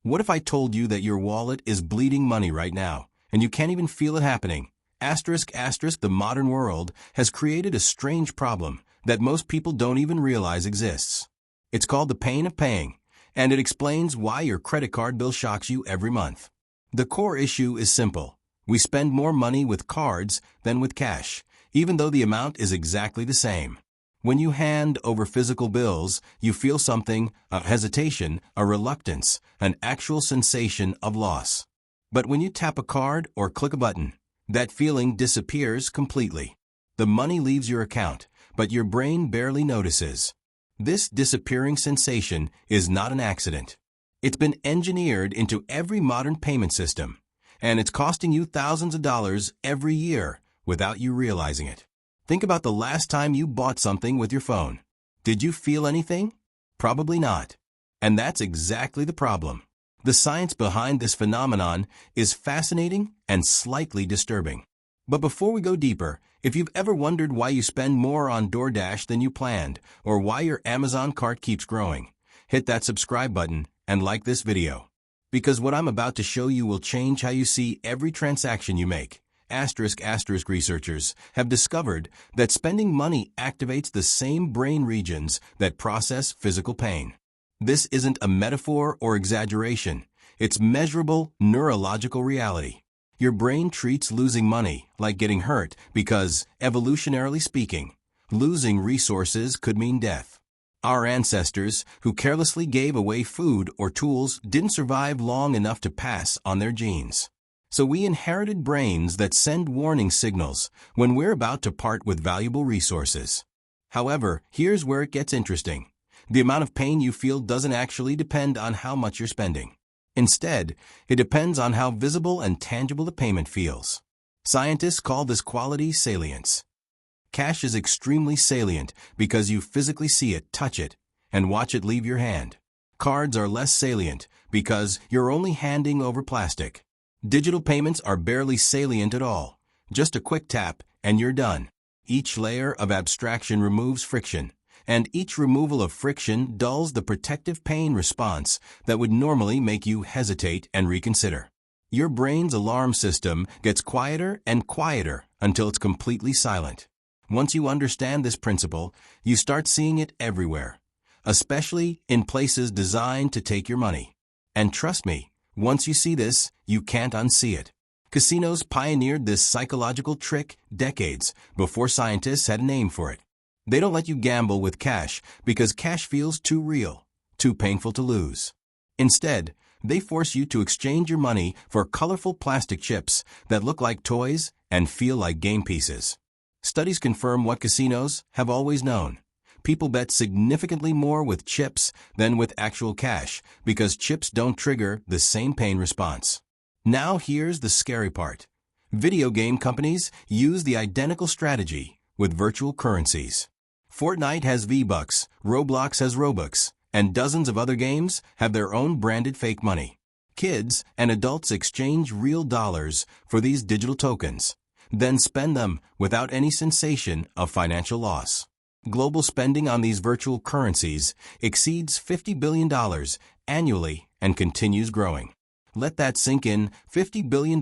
What if I told you that your wallet is bleeding money right now, and you can't even feel it happening? The modern world has created a strange problem that most people don't even realize exists. It's called the pain of paying, and it explains why your credit card bill shocks you every month. The core issue is simple. We spend more money with cards than with cash, even though the amount is exactly the same. When you hand over physical bills, you feel something, a hesitation, a reluctance, an actual sensation of loss. But when you tap a card or click a button, that feeling disappears completely. The money leaves your account, but your brain barely notices. This disappearing sensation is not an accident. It's been engineered into every modern payment system, and it's costing you thousands of dollars every year without you realizing it. Think about the last time you bought something with your phone. Did you feel anything? Probably not. And that's exactly the problem. The science behind this phenomenon is fascinating and slightly disturbing. But before we go deeper, if you've ever wondered why you spend more on DoorDash than you planned, or why your Amazon cart keeps growing, hit that subscribe button and like this video. Because what I'm about to show you will change how you see every transaction you make. Researchers have discovered that spending money activates the same brain regions that process physical pain. This isn't a metaphor or exaggeration. It's measurable neurological reality. Your brain treats losing money like getting hurt because, evolutionarily speaking, losing resources could mean death. Our ancestors, who carelessly gave away food or tools, didn't survive long enough to pass on their genes. So we inherited brains that send warning signals when we're about to part with valuable resources. However, here's where it gets interesting. The amount of pain you feel doesn't actually depend on how much you're spending. Instead, it depends on how visible and tangible the payment feels. Scientists call this quality salience. Cash is extremely salient because you physically see it, touch it, and watch it leave your hand. Cards are less salient because you're only handing over plastic. Digital payments are barely salient at all. Just a quick tap and you're done. Each layer of abstraction removes friction, and each removal of friction dulls the protective pain response that would normally make you hesitate and reconsider. Your brain's alarm system gets quieter and quieter until it's completely silent. Once you understand this principle, you start seeing it everywhere, especially in places designed to take your money. And trust me, once you see this, you can't unsee it. Casinos pioneered this psychological trick decades before scientists had a name for it. They don't let you gamble with cash because cash feels too real, too painful to lose. Instead, they force you to exchange your money for colorful plastic chips that look like toys and feel like game pieces. Studies confirm what casinos have always known. People bet significantly more with chips than with actual cash because chips don't trigger the same pain response. Now here's the scary part. Video game companies use the identical strategy with virtual currencies. Fortnite has V-Bucks, Roblox has Robux, and dozens of other games have their own branded fake money. Kids and adults exchange real dollars for these digital tokens, then spend them without any sensation of financial loss. Global spending on these virtual currencies exceeds $50 billion annually and continues growing. Let that sink in. $50 billion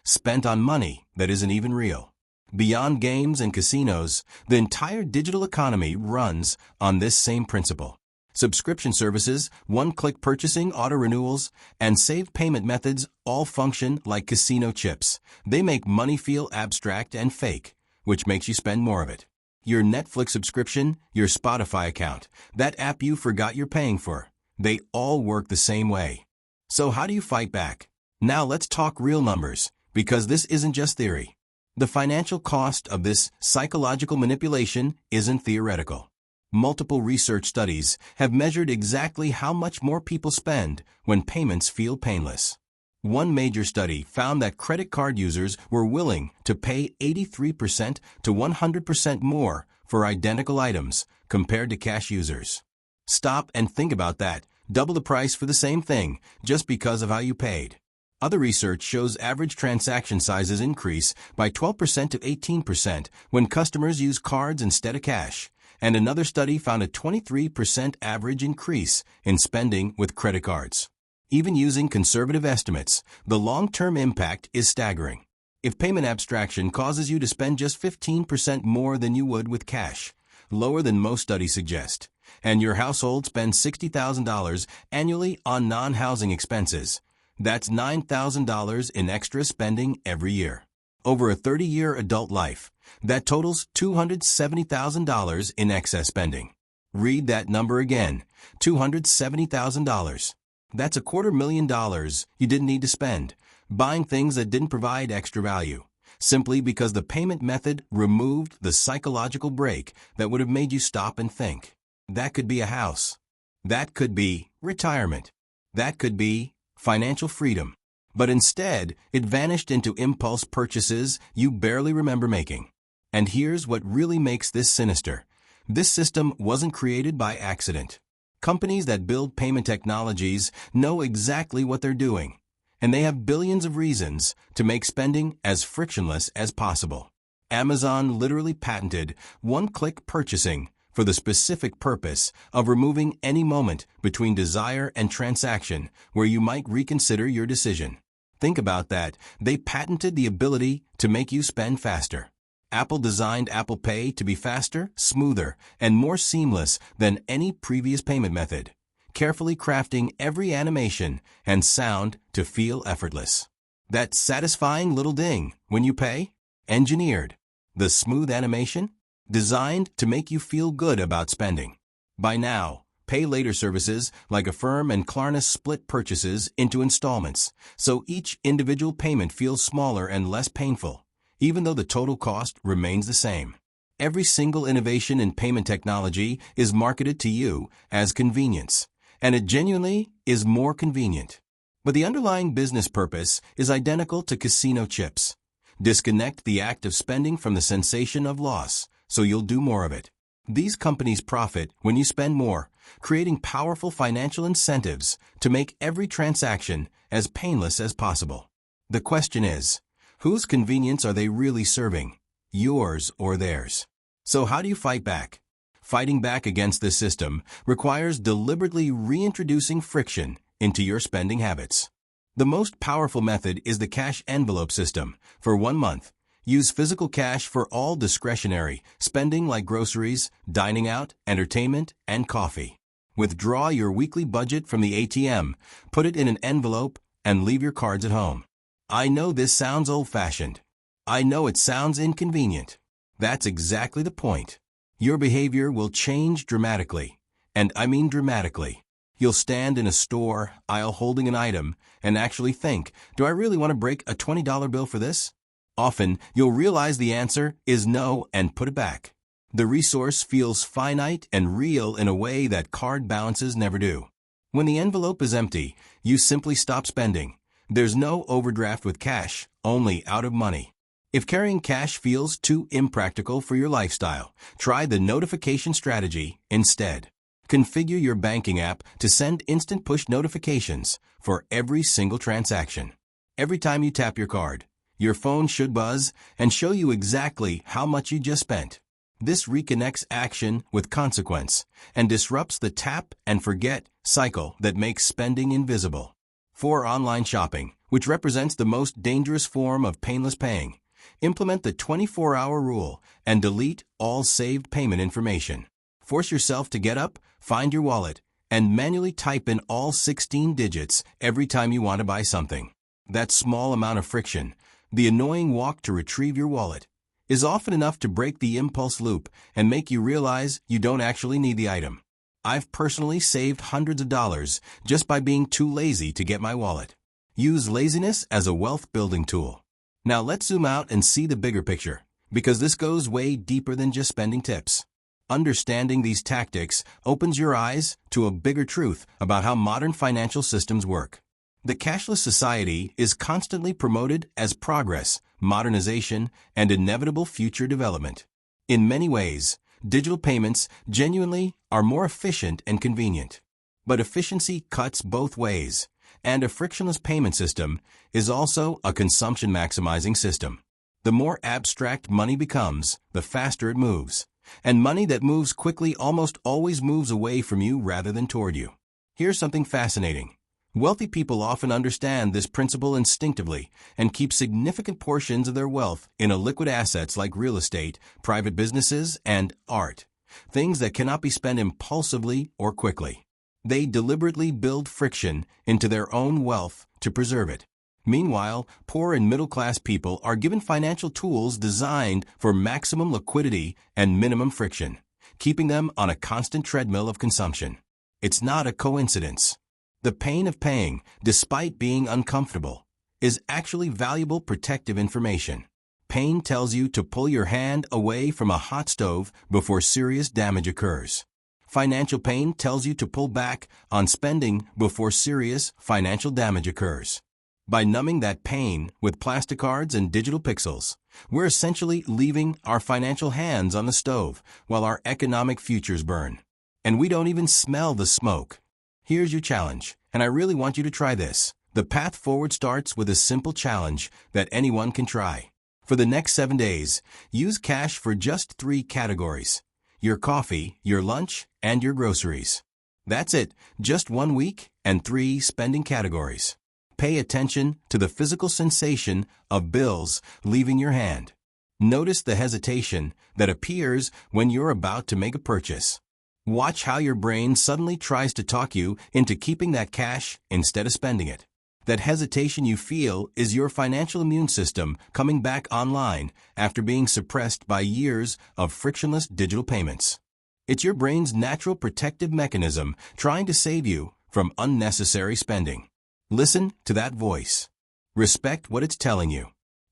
spent on money that isn't even real. Beyond games and casinos, the entire digital economy runs on this same principle. Subscription services, one-click purchasing, auto-renewals, and saved payment methods all function like casino chips. They make money feel abstract and fake, which makes you spend more of it. Your Netflix subscription, your Spotify account, that app you forgot you're paying for, they all work the same way. So how do you fight back? Now let's talk real numbers, because this isn't just theory. The financial cost of this psychological manipulation isn't theoretical. Multiple research studies have measured exactly how much more people spend when payments feel painless. One major study found that credit card users were willing to pay 83% to 100% more for identical items compared to cash users. Stop and think about that. Double the price for the same thing just because of how you paid. Other research shows average transaction sizes increase by 12% to 18% when customers use cards instead of cash, and another study found a 23% average increase in spending with credit cards. Even using conservative estimates, the long-term impact is staggering. If payment abstraction causes you to spend just 15% more than you would with cash, lower than most studies suggest, and your household spends $60,000 annually on non-housing expenses, that's $9,000 in extra spending every year. Over a 30-year adult life, that totals $270,000 in excess spending. Read that number again, $270,000. That's $250,000 you didn't need to spend, buying things that didn't provide extra value, simply because the payment method removed the psychological break that would have made you stop and think. That could be a house. That could be retirement. That could be financial freedom. But instead, it vanished into impulse purchases you barely remember making. And here's what really makes this sinister. This system wasn't created by accident. Companies that build payment technologies know exactly what they're doing, and they have billions of reasons to make spending as frictionless as possible. Amazon literally patented one-click purchasing for the specific purpose of removing any moment between desire and transaction where you might reconsider your decision. Think about that. They patented the ability to make you spend faster. Apple designed Apple Pay to be faster, smoother, and more seamless than any previous payment method, carefully crafting every animation and sound to feel effortless. That satisfying little ding when you pay? Engineered. The smooth animation? Designed to make you feel good about spending. By now, pay later services like Affirm and Klarna split purchases into installments, so each individual payment feels smaller and less painful, even though the total cost remains the same. Every single innovation in payment technology is marketed to you as convenience, and it genuinely is more convenient. But the underlying business purpose is identical to casino chips. Disconnect the act of spending from the sensation of loss, so you'll do more of it. These companies profit when you spend more, creating powerful financial incentives to make every transaction as painless as possible. The question is, whose convenience are they really serving? Yours or theirs? So how do you fight back? Fighting back against this system requires deliberately reintroducing friction into your spending habits. The most powerful method is the cash envelope system. For 1 month, use physical cash for all discretionary spending like groceries, dining out, entertainment, and coffee. Withdraw your weekly budget from the ATM, put it in an envelope, and leave your cards at home. I know this sounds old-fashioned. I know it sounds inconvenient. That's exactly the point. Your behavior will change dramatically, and I mean dramatically. You'll stand in a store aisle holding an item and actually think, do I really want to break a $20 bill for this? Often, you'll realize the answer is no and put it back. The resource feels finite and real in a way that card balances never do. When the envelope is empty, you simply stop spending. There's no overdraft with cash, only out of money. If carrying cash feels too impractical for your lifestyle, try the notification strategy instead. Configure your banking app to send instant push notifications for every single transaction. Every time you tap your card, your phone should buzz and show you exactly how much you just spent. This reconnects action with consequence and disrupts the tap and forget cycle that makes spending invisible. For online shopping, which represents the most dangerous form of painless paying, implement the 24-hour rule and delete all saved payment information. Force yourself to get up, find your wallet, and manually type in all 16 digits every time you want to buy something. That small amount of friction, the annoying walk to retrieve your wallet, is often enough to break the impulse loop and make you realize you don't actually need the item. I've personally saved hundreds of dollars just by being too lazy to get my wallet. Use laziness as a wealth-building tool. Now let's zoom out and see the bigger picture, because this goes way deeper than just spending tips. Understanding these tactics opens your eyes to a bigger truth about how modern financial systems work. The cashless society is constantly promoted as progress, modernization, and inevitable future development. In many ways, digital payments genuinely are more efficient and convenient. But efficiency cuts both ways, and a frictionless payment system is also a consumption-maximizing system. The more abstract money becomes, the faster it moves. And money that moves quickly almost always moves away from you rather than toward you. Here's something fascinating. Wealthy people often understand this principle instinctively and keep significant portions of their wealth in illiquid assets like real estate, private businesses, and art, things that cannot be spent impulsively or quickly. They deliberately build friction into their own wealth to preserve it. Meanwhile, poor and middle-class people are given financial tools designed for maximum liquidity and minimum friction, keeping them on a constant treadmill of consumption. It's not a coincidence. The pain of paying, despite being uncomfortable, is actually valuable protective information. Pain tells you to pull your hand away from a hot stove before serious damage occurs. Financial pain tells you to pull back on spending before serious financial damage occurs. By numbing that pain with plastic cards and digital pixels, we're essentially leaving our financial hands on the stove while our economic futures burn. And we don't even smell the smoke. Here's your challenge, and I really want you to try this. The path forward starts with a simple challenge that anyone can try. For the next 7 days, use cash for just 3 categories: your coffee, your lunch, and your groceries. That's it, just 1 week and 3 spending categories. Pay attention to the physical sensation of bills leaving your hand. Notice the hesitation that appears when you're about to make a purchase. Watch how your brain suddenly tries to talk you into keeping that cash instead of spending it. That hesitation you feel is your financial immune system coming back online after being suppressed by years of frictionless digital payments. It's your brain's natural protective mechanism trying to save you from unnecessary spending. Listen to that voice. Respect what it's telling you.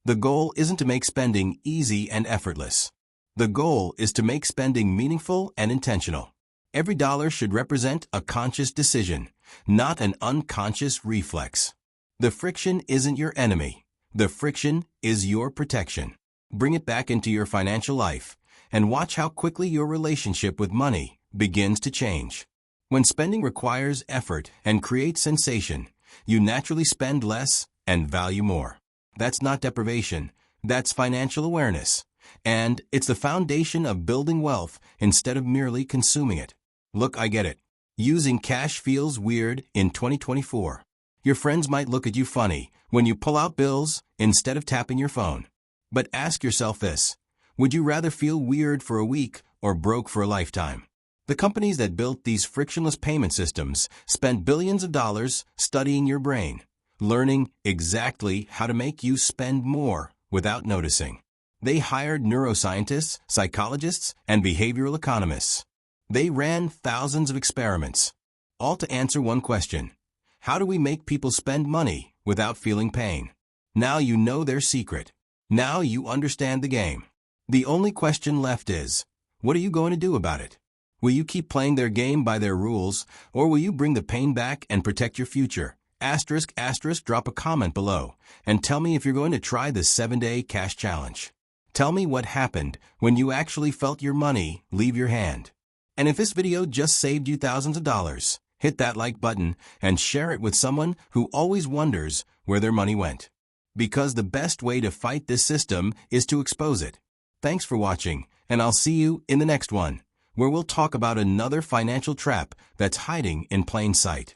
The goal isn't to make spending easy and effortless. The goal is to make spending meaningful and intentional. Every dollar should represent a conscious decision, not an unconscious reflex. The friction isn't your enemy. The friction is your protection. Bring it back into your financial life and watch how quickly your relationship with money begins to change. When spending requires effort and creates sensation, you naturally spend less and value more. That's not deprivation. That's financial awareness. And it's the foundation of building wealth instead of merely consuming it. Look, I get it. Using cash feels weird in 2024. Your friends might look at you funny when you pull out bills instead of tapping your phone. But ask yourself this: would you rather feel weird for a week or broke for a lifetime? The companies that built these frictionless payment systems spent billions of dollars studying your brain, learning exactly how to make you spend more without noticing. They hired neuroscientists, psychologists, and behavioral economists. They ran thousands of experiments, all to answer one question: how do we make people spend money without feeling pain? Now you know their secret. Now you understand the game. The only question left is, what are you going to do about it? Will you keep playing their game by their rules, or will you bring the pain back and protect your future? ***, drop a comment below and tell me if you're going to try this 7-day cash challenge. Tell me what happened when you actually felt your money leave your hand. And if this video just saved you thousands of dollars, hit that like button and share it with someone who always wonders where their money went. Because the best way to fight this system is to expose it. Thanks for watching, and I'll see you in the next one, where we'll talk about another financial trap that's hiding in plain sight.